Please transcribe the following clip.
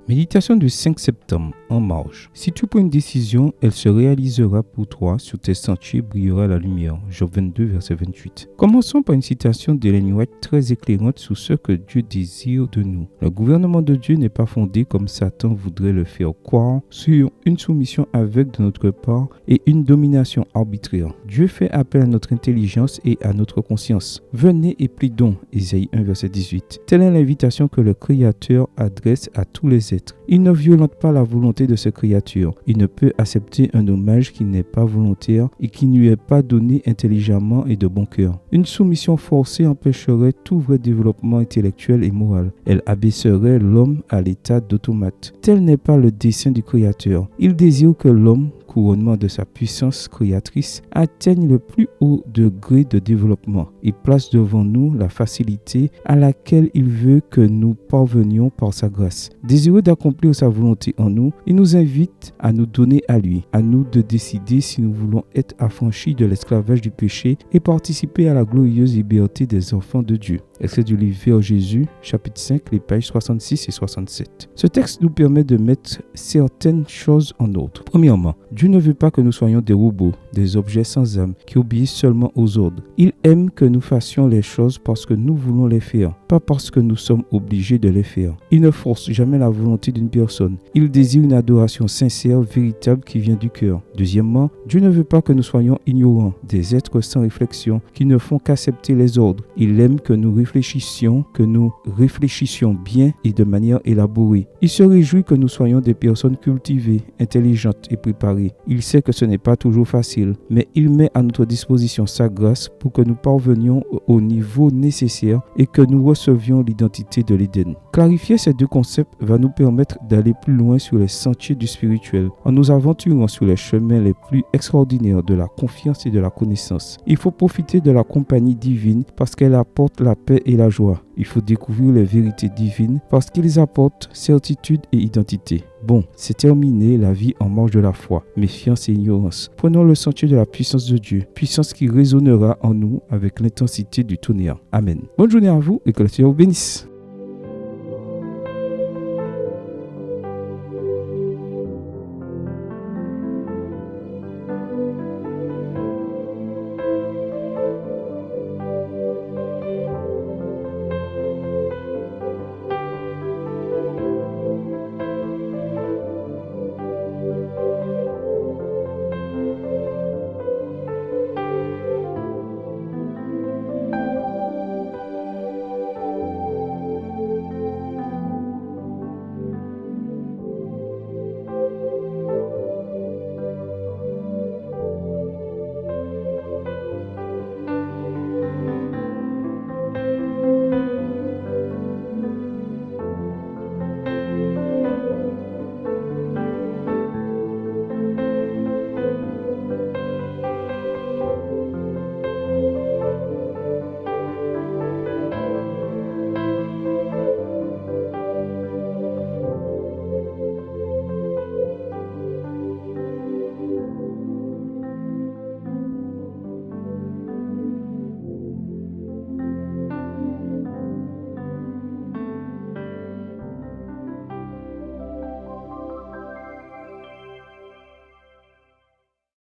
Méditation du 5 septembre, en marge. Si tu prends une décision, elle se réalisera pour toi, sur tes sentiers brillera la lumière. Job 22, verset 28. Commençons par une citation d'Ellen White très éclairante sur ce que Dieu désire de nous. Le gouvernement de Dieu n'est pas fondé comme Satan voudrait le faire croire sur une soumission aveugle de notre part et une domination arbitraire. Dieu fait appel à notre intelligence et à notre conscience. Venez et plaidons, Ésaïe 1, verset 18. Telle est l'invitation que le Créateur adresse à tous les êtres. Il ne violente pas la volonté de cette créature. Il ne peut accepter un hommage qui n'est pas volontaire et qui ne lui est pas donné intelligemment et de bon cœur. Une soumission forcée empêcherait tout vrai développement intellectuel et moral. Elle abaisserait l'homme à l'état d'automate. Tel n'est pas le dessein du Créateur. Il désire que l'homme, couronnement de sa puissance créatrice, atteigne le plus haut degré de développement. Il place devant nous la facilité à laquelle il veut que nous parvenions par sa grâce. Désireux d'accomplir sa volonté en nous, il nous invite à nous donner à lui, à nous de décider si nous voulons être affranchis de l'esclavage du péché et participer à la glorieuse liberté des enfants de Dieu. Extrait du livre Vers Jésus, chapitre 5, les pages 66 et 67. Ce texte nous permet de mettre certaines choses en ordre. Premièrement, Dieu ne veut pas que nous soyons des robots, des objets sans âme, qui obéissent seulement aux ordres. Il aime que nous fassions les choses parce que nous voulons les faire, pas parce que nous sommes obligés de les faire. Il ne force jamais la volonté d'une personne. Il désire une adoration sincère, véritable, qui vient du cœur. Deuxièmement, Dieu ne veut pas que nous soyons ignorants, des êtres sans réflexion, qui ne font qu'accepter les ordres. Il aime que nous réfléchissions bien et de manière élaborée. Il se réjouit que nous soyons des personnes cultivées, intelligentes et préparées. Il sait que ce n'est pas toujours facile, mais il met à notre disposition sa grâce pour que nous parvenions au niveau nécessaire et que nous recevions l'identité de l'Éden. Clarifier ces deux concepts va nous permettre d'aller plus loin sur les sentiers du spirituel, en nous aventurant sur les chemins les plus extraordinaires de la confiance et de la connaissance. Il faut profiter de la compagnie divine parce qu'elle apporte la paix et la joie. Il faut découvrir les vérités divines parce qu'ils apportent certitude et identité. Bon, c'est terminé la vie en marge de la foi, méfiance et ignorance. Prenons le sentier de la puissance de Dieu, puissance qui résonnera en nous avec l'intensité du tonnerre. Amen. Bonne journée à vous et que le Seigneur vous bénisse.